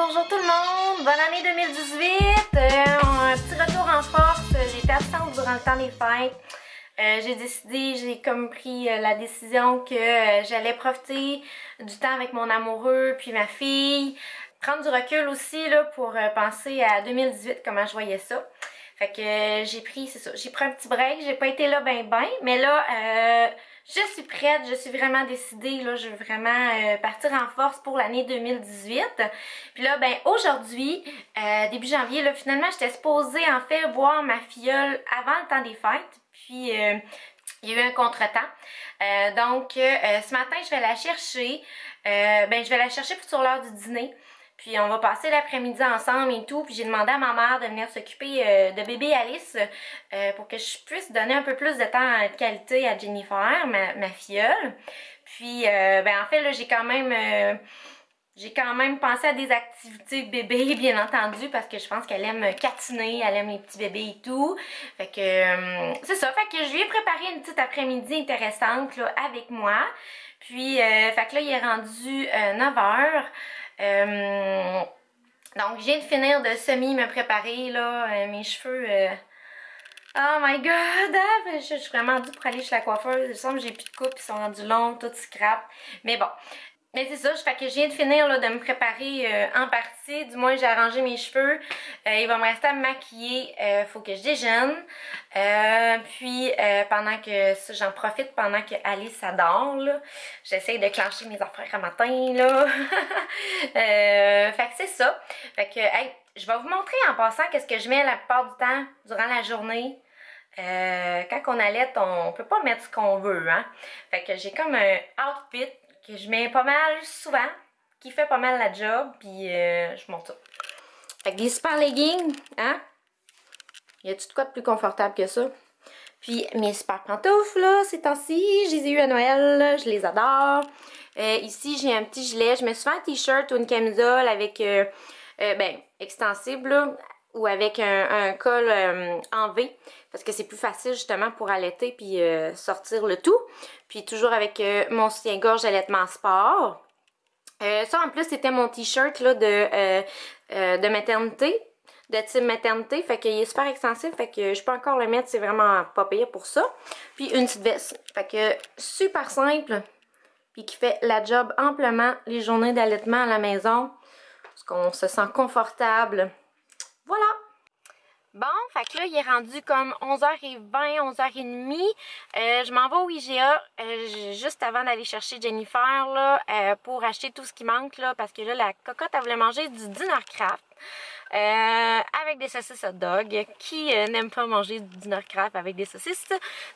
Bonjour tout le monde, bonne année 2018, un petit retour en force, j'étais absente durant le temps des fêtes, j'ai comme pris la décision que j'allais profiter du temps avec mon amoureux puis ma fille, prendre du recul aussi là, pour penser à 2018, comment je voyais ça. Fait que j'ai pris un petit break, j'ai pas été là ben, mais là, je suis prête, je suis vraiment décidée, là, je veux vraiment partir en force pour l'année 2018. Puis là, ben aujourd'hui, début janvier, là, finalement, j'étais supposée en fait voir ma filleule avant le temps des fêtes. Puis il y a eu un contretemps. Donc ce matin, je vais la chercher. Je vais la chercher sur l'heure du dîner. Puis on va passer l'après-midi ensemble et tout. Puis j'ai demandé à ma mère de venir s'occuper de bébé Alice pour que je puisse donner un peu plus de temps de qualité à Jennifer, ma filleule. Puis en fait là, j'ai quand même pensé à des activités bébé, bien entendu, parce que je pense qu'elle aime catiner, elle aime les petits bébés et tout. Fait que c'est ça, fait que je lui ai préparé une petite après-midi intéressante là, avec moi. Puis fait que là, il est rendu 9h. Donc je viens de finir de me préparer là, mes cheveux. Oh my god, hein? Je suis vraiment due pour aller chez la coiffeuse. Il semble que j'ai plus de coupe, ils sont rendus longs, tout scrap. Mais bon. Mais c'est ça, fait que je viens de finir là, de me préparer en partie. Du moins, j'ai arrangé mes cheveux. Il va me rester à me maquiller. Faut que je déjeune. Pendant que ça, j'en profite pendant que Alice dort. J'essaie de clencher mes affaires à matin. Là. Fait que c'est ça. Fait que, hey, je vais vous montrer en passant qu'est-ce que je mets la plupart du temps durant la journée. Quand on allait, on peut pas mettre ce qu'on veut. Hein? Fait que j'ai comme un outfit que je mets pas mal souvent, qui fait pas mal la job, puis je monte ça. Fait que des super leggings, hein? Y a-tu de quoi de plus confortable que ça? Puis mes super pantoufles, là, ces temps-ci, je les ai eu à Noël, je les adore. Ici, j'ai un petit gilet, je mets souvent un t-shirt ou une camisole avec, extensible, là, ou avec un col en V, parce que c'est plus facile justement pour allaiter puis sortir le tout. Puis toujours avec mon soutien-gorge allaitement sport. Ça en plus c'était mon t-shirt là de maternité, de type maternité, fait qu'il est super extensif, fait que je peux encore le mettre, c'est vraiment pas pire pour ça. Puis une petite veste, fait que super simple, puis qui fait la job amplement les journées d'allaitement à la maison, parce qu'on se sent confortable. Voilà! Bon, fait que là, il est rendu comme 11h20, 11h30. Je m'en vais au IGA juste avant d'aller chercher Jennifer là, pour acheter tout ce qui manque, là, parce que là, la cocotte, elle voulait manger du Dinner Craft. Avec des saucisses hot dog. Qui n'aime pas manger du Dinner Craft avec des saucisses?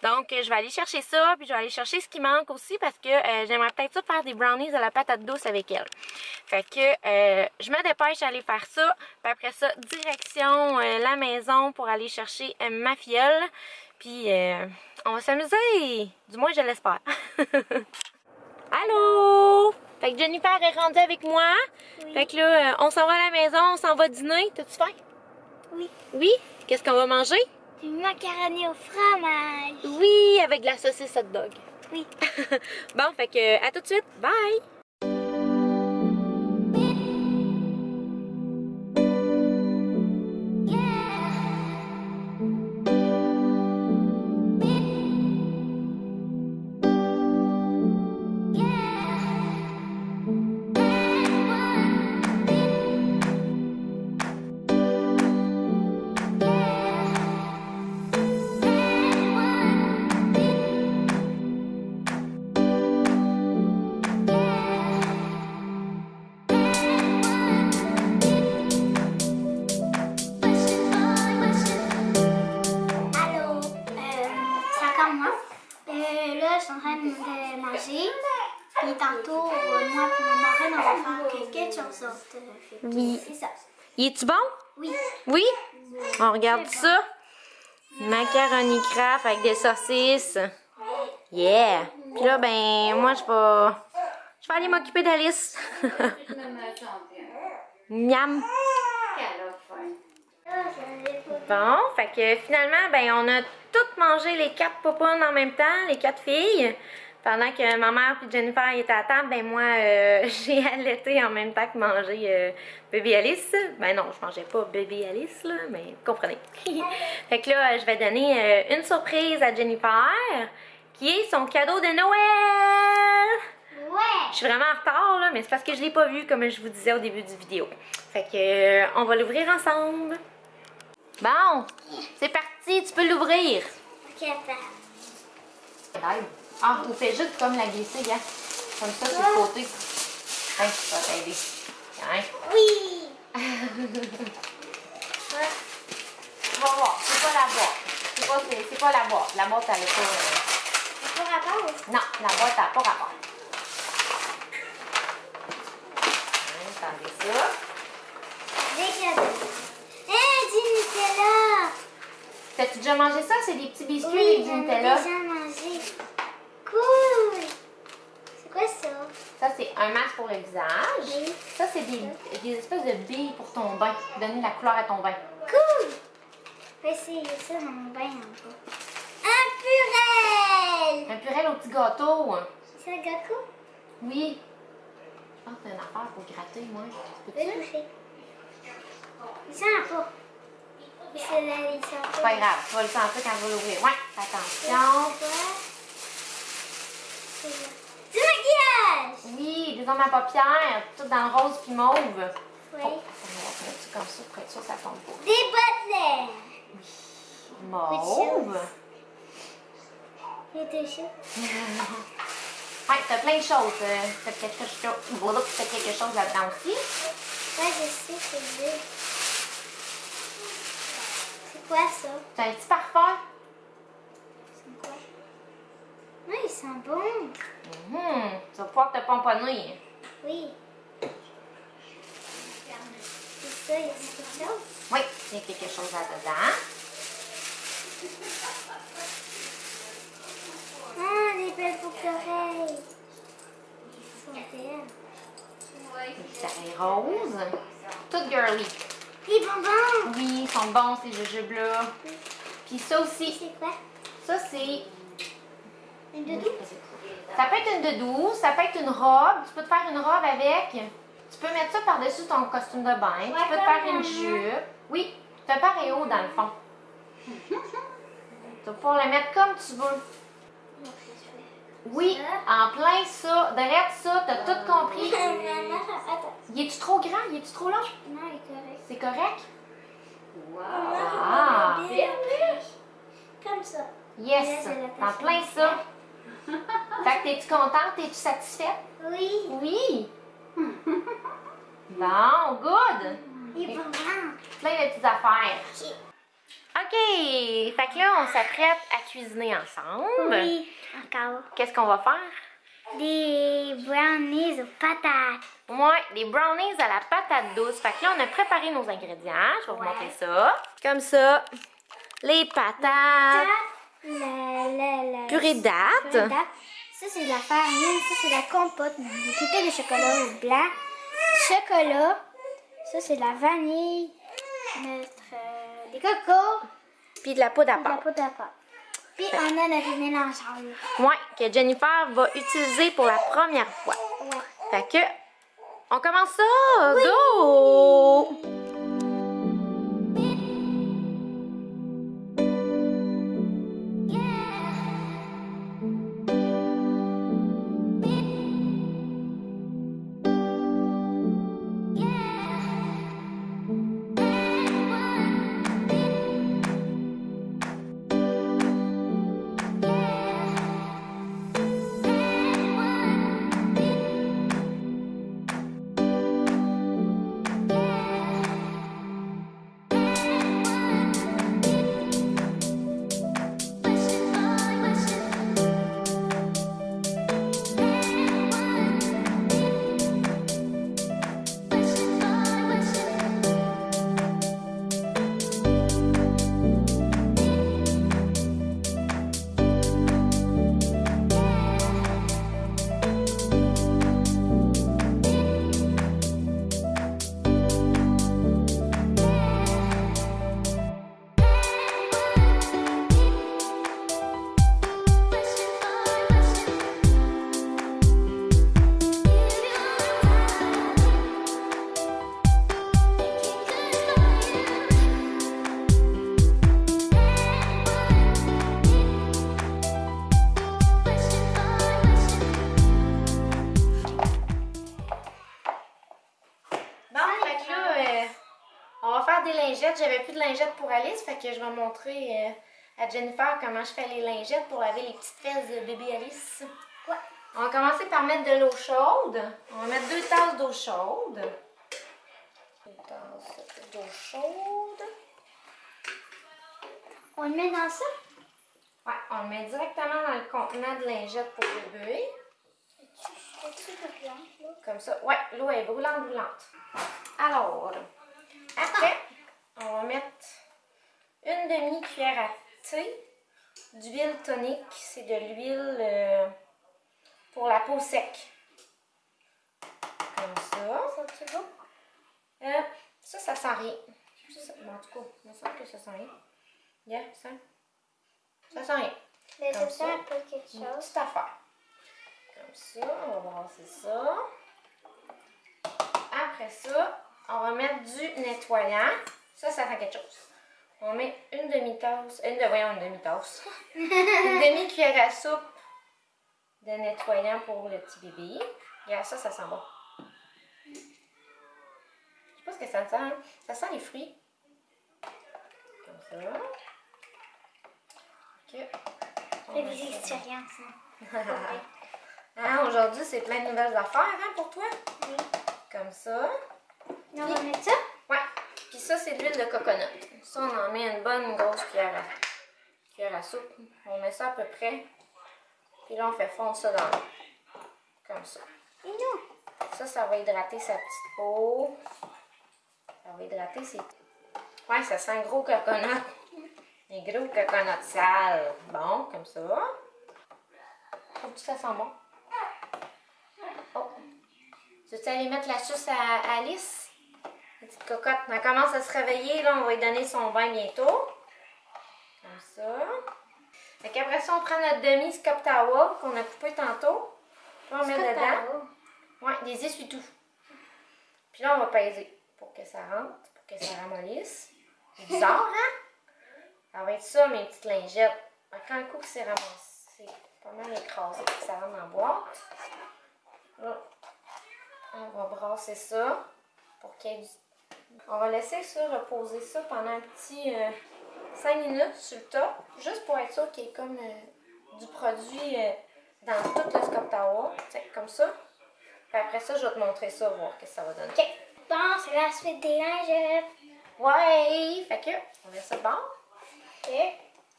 Donc, je vais aller chercher ça, puis je vais aller chercher ce qui manque aussi parce que j'aimerais peut-être ça faire des brownies à la patate douce avec elle. Fait que je me dépêche d'aller faire ça, puis après ça, direction la maison pour aller chercher ma filleule. Puis, on va s'amuser! Du moins, je l'espère. Allô? Fait que Jennifer est rendue avec moi. Oui. Fait que là, on s'en va à la maison, on s'en va dîner. T'as-tu faim? Oui. Oui? Qu'est-ce qu'on va manger? Du macaroni au fromage. Oui, avec de la saucisse hot dog. Oui. Bon, fait que à tout de suite. Bye! Puis tantôt, moi et ma marraine, on va faire quelque chose d'autre. Oui. C'est ça. Y est-tu bon? Oui. Oui? On regarde ça. Macaroni Craft avec des saucisses. Yeah! Puis là, ben, moi, je vais aller m'occuper d'Alice. Miam! Bon, fait que finalement, ben, on a toutes mangé les 4 popounes en même temps, les 4 filles. Pendant que ma mère et Jennifer étaient à table, ben moi, j'ai allaité en même temps que manger bébé Alice. Ben non, je mangeais pas bébé Alice, là, mais vous comprenez. Fait que là, je vais donner une surprise à Jennifer, qui est son cadeau de Noël! Ouais! Je suis vraiment en retard, là, mais c'est parce que je l'ai pas vu, comme je vous disais au début du vidéo. Fait que, on va l'ouvrir ensemble. Bon, c'est parti, tu peux l'ouvrir. Ok, attends. Ah, on fait juste comme la glisser, gars. Comme ça, sur le côté. Hein, ça va t'aider. Hein? Oui! Tu vas voir, c'est pas la boîte. C'est pas la boîte. La boîte, elle est pas... C'est pas rapport? Non, la boîte, elle n'a pas rapport. Hein, attendez ça. Des cadeaux. Du Nutella! T'as-tu déjà mangé ça? C'est des petits biscuits Oui, avec du j'en ai Nutella. déjà mangé. Cool! C'est quoi ça? Ça, c'est un masque pour le visage. Oui. Ça, c'est des espèces de billes pour ton bain. Donner la couleur à ton bain. Cool! Je vais essayer ça dans mon bain en bas. Un purée! Un purée au petit gâteau. C'est un gâteau? Oui. Je pense que c'est une affaire pour gratter, moi. Je Peux-tu? vais toucher. Il sent pas. Il sent C'est pas grave, tu vas le sentir quand je vais l'ouvrir. Ouais, attention. Du maquillage! Oui, des hommes à paupières, tout dans le rose puis mauve. Oui. Oh, attends, on va mettre ça comme ça pour être sûr que ça tombe pas. Des bottes Mauve. J'ai touché. Ouais, t'as plein de choses. T'as quelque chose là-dedans aussi. Ouais, je sais, c'est bleu. C'est quoi ça? T'as un petit parfum. C'est quoi? Oui, il sent bon. Tu vas pouvoir te pomponner. Oui. C'est ça, il y a quelque chose? Oui, il y a quelque chose là-dedans. Ah, des belles boucles d'oreilles. Ils sont belles. Des carrés roses. Toutes girly. Des bonbons. Oui, ils sont bons ces jujubes-là. Puis ça aussi. C'est quoi? Ça, c'est... Une doudou? Ça peut être une doudou, ça peut être une robe. Tu peux te faire une robe avec. Tu peux mettre ça par-dessus ton costume de bain. Tu peux te faire une jupe. Oui, c'est un paréo dans le fond. Tu vas pouvoir le mettre comme tu veux. Oui, en plein ça. Derrière ça, t'as tout compris. Attends. Y est-tu trop grand? Y est-tu trop long? Non, il est correct. C'est correct? Ah. Comme ça. Yes, en plein ça. Fait que t'es-tu contente? T'es-tu satisfaite? Oui. Oui. Bon, good. Il est bon. Plein de petites affaires. OK. Fait que là, on s'apprête à cuisiner ensemble. Oui, encore. Qu'est-ce qu'on va faire? Des brownies aux patates. Ouais, des brownies à la patate douce. Fait que là, on a préparé nos ingrédients. Je vais vous montrer ça. Comme ça. Les patates. Purée de dattes. Ça, c'est de la farine. Ça, c'est de la compote. Des pépés de chocolat blanc. Chocolat. Ça, c'est de la vanille. Des cocos. Puis de la poudre à De la pâte. poudre à pâte. Puis on a notre mélangeable. Ouais, que Jennifer va utiliser pour la première fois. Ouais. Fait que, on commence ça! Go! lingettes. J'avais plus de lingettes pour Alice, fait que je vais montrer à Jennifer comment je fais les lingettes pour laver les petites fesses de bébé Alice. Ouais. On va commencer par mettre de l'eau chaude. On va mettre 2 tasses d'eau chaude. 2 tasses d'eau chaude. On le met dans ça? Ouais, on le met directement dans le contenant de lingettes pour bébé. C'est-tu brûlant, là? Comme ça. Ouais, l'eau est brûlante, brûlante. Alors, après, on va mettre une demi-cuillère à thé d'huile tonique. C'est de l'huile pour la peau sec. Comme ça. Ça, tu vois? Ça sent rien. Bon, en tout cas, il me semble que ça sent rien. Yeah, ça sent rien. Mais Comme ça sent un peu quelque Une chose. petite affaire. Comme ça, on va brasser ça. Après ça, on va mettre du nettoyant. Ça fait quelque chose. On met une demi-tasse, voyons, une demi-tasse. Une demi-cuillère à soupe de nettoyant pour le petit bébé. Et ça sent bon. Je sais pas ce que ça sent. Hein? Ça sent les fruits. Comme ça. Ok. C'est des expériences, hein. Hein, aujourd'hui, c'est plein de nouvelles affaires hein, pour toi. Oui. Comme ça. Et on va mettre ça? Ouais. Puis ça, c'est de l'huile de coconut. Ça, on en met une bonne grosse cuillère à soupe. On met ça à peu près. Puis là, on fait fondre ça dans l'eau. Comme ça. Et non. Ça va hydrater sa petite peau. Ça va hydrater ses... Ouais, ça sent gros coconut. Un gros coconut sale. Bon, comme ça. Trouves-tu que ça sent bon? Oh. Tu veux aller mettre la suce à Alice? La petite cocotte. Elle commence à se réveiller. Là, on va lui donner son bain bientôt. Comme ça. Fait qu'après ça, on prend notre demi-scop towel qu'on a coupé tantôt. Puis on met dedans. Ouais, des essuie-tout. Puis là, on va peser pour que ça rentre, pour que ça ramollisse. C'est bizarre, hein? Ça va être ça, mes petites lingettes. Quand le coup que c'est ramassé, pas mal écrasé pour que ça rentre dans la boîte. Là, on va brasser ça pour qu'il y ait du... On va laisser ça reposer ça pendant un petit 5 minutes sur le top, juste pour être sûr qu'il y ait comme du produit dans tout le scop towel, comme ça. Puis après ça, je vais te montrer ça, voir ce que ça va donner. OK. Bon, c'est la suite des lingettes. Ouais! Fait que, on met ça de bord. OK.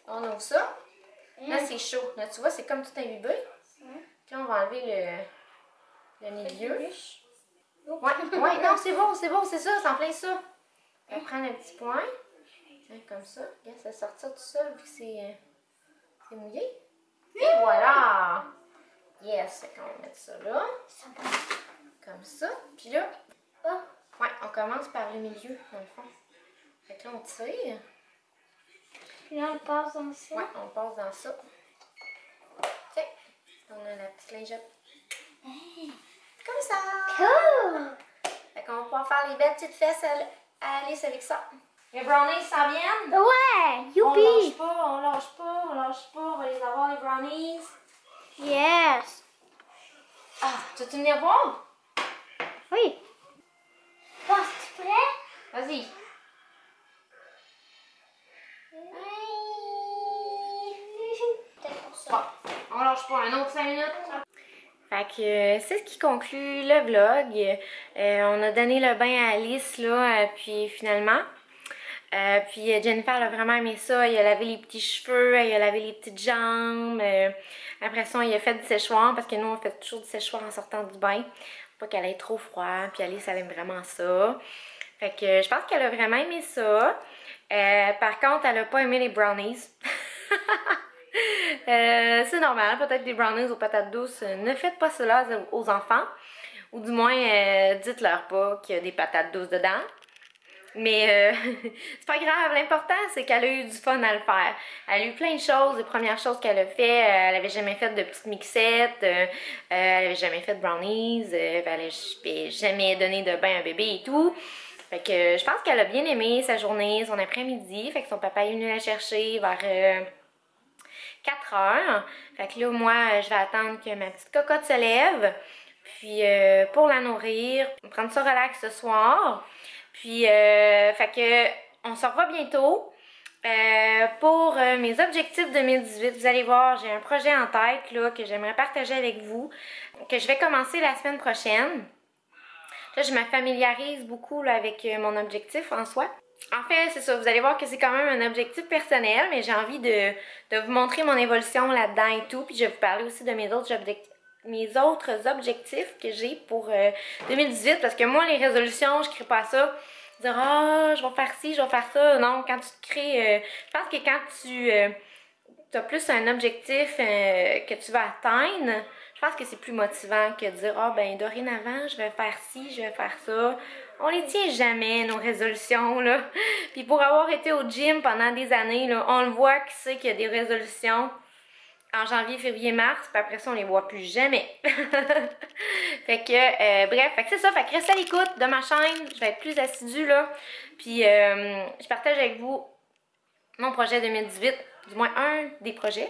On ouvre ça. Là, c'est chaud. Là, tu vois, c'est comme tout imbibé. Puis là, on va enlever le milieu. Ouais, non, c'est bon, c'est ça, c'est en plein ça. On va prendre un petit point. Tiens, comme ça. Regarde, ça va sortir tout seul vu que c'est mouillé. Et voilà! Yes, fait qu'on va mettre ça là. Comme ça. Puis là, ouais, on commence par le milieu, dans le fond. Fait que là, on tire. Puis là, on passe dans ça. Ouais, on passe dans ça. Tiens, on a la petite lingette. Comme ça! Cool! Fait qu'on va pouvoir faire les belles petites fesses à Alice avec ça. Les brownies s'en viennent? Ouais! On Youpi! lâche pas, on lâche pas, on lâche pas. On va les avoir, les brownies. Yes! Ah, tu veux venir voir? Oui! Bon, es-tu prêt? Vas-y. Peut-être pour ça. Bon, on lâche pas, un autre 5 minutes. Fait que c'est ce qui conclut le vlog. On a donné le bain à Alice, là, puis finalement. Puis Jennifer elle a vraiment aimé ça. Elle a lavé les petits cheveux, elle a lavé les petites jambes. Après ça, il a fait du séchoir parce que nous, on fait toujours du séchoir en sortant du bain. Pour pas qu'elle ait trop froid. Puis Alice, elle aime vraiment ça. Fait que je pense qu'elle a vraiment aimé ça. Par contre, elle a pas aimé les brownies. C'est normal, peut-être des brownies aux patates douces. Ne faites pas cela aux enfants. Ou du moins, dites-leur pas qu'il y a des patates douces dedans. Mais c'est pas grave, l'important c'est qu'elle a eu du fun à le faire. Elle a eu plein de choses, les premières choses qu'elle a fait, elle avait jamais fait de petites mixettes, elle avait jamais fait de brownies, elle avait jamais donné de bain à un bébé et tout. Fait que je pense qu'elle a bien aimé sa journée, son après-midi, fait que son papa est venu la chercher vers 4 heures. Fait que là, moi, je vais attendre que ma petite cocotte se lève, puis pour la nourrir, prendre ça relax ce soir. Puis, fait que on se revoit bientôt. Pour mes objectifs 2018, vous allez voir, j'ai un projet en tête là, que j'aimerais partager avec vous, que je vais commencer la semaine prochaine. Là, je me familiarise beaucoup là, avec mon objectif en soi. En fait, c'est ça, vous allez voir que c'est quand même un objectif personnel, mais j'ai envie de vous montrer mon évolution là-dedans et tout, puis je vais vous parler aussi de mes autres objectifs que j'ai pour 2018, parce que moi, les résolutions, je crée pas ça. Dire, ah, je vais faire ci, je vais faire ça. Non, quand tu te crées. Je pense que quand tu as plus un objectif que tu vas atteindre, je pense que c'est plus motivant que de dire, ah, ben, dorénavant, je vais faire ci, je vais faire ça. On les tient jamais, nos résolutions, là. Puis pour avoir été au gym pendant des années, là, on le voit qui sait qu'il y a des résolutions en janvier, février, mars, puis après ça, on les voit plus jamais. Fait que, bref, fait que c'est ça. Fait que restez à l'écoute de ma chaîne. Je vais être plus assidue, là. Puis, je partage avec vous mon projet 2018, du moins un des projets.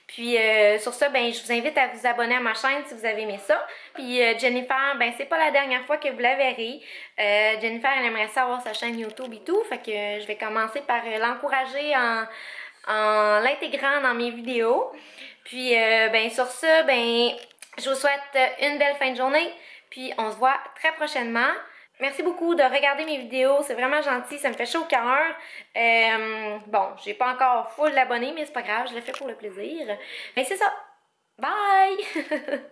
Puis, sur ça, ben, je vous invite à vous abonner à ma chaîne si vous avez aimé ça. Puis, Jennifer, ben, c'est pas la dernière fois que vous la verrez. Jennifer, elle aimerait ça avoir sa chaîne YouTube et tout. Fait que je vais commencer par l'encourager en l'intégrant dans mes vidéos. Puis, ben, sur ça, ben, je vous souhaite une belle fin de journée. Puis, on se voit très prochainement. Merci beaucoup de regarder mes vidéos, c'est vraiment gentil, ça me fait chaud au cœur. Bon, j'ai pas encore full d'abonnés, mais c'est pas grave, je le fais pour le plaisir. Mais c'est ça. Bye!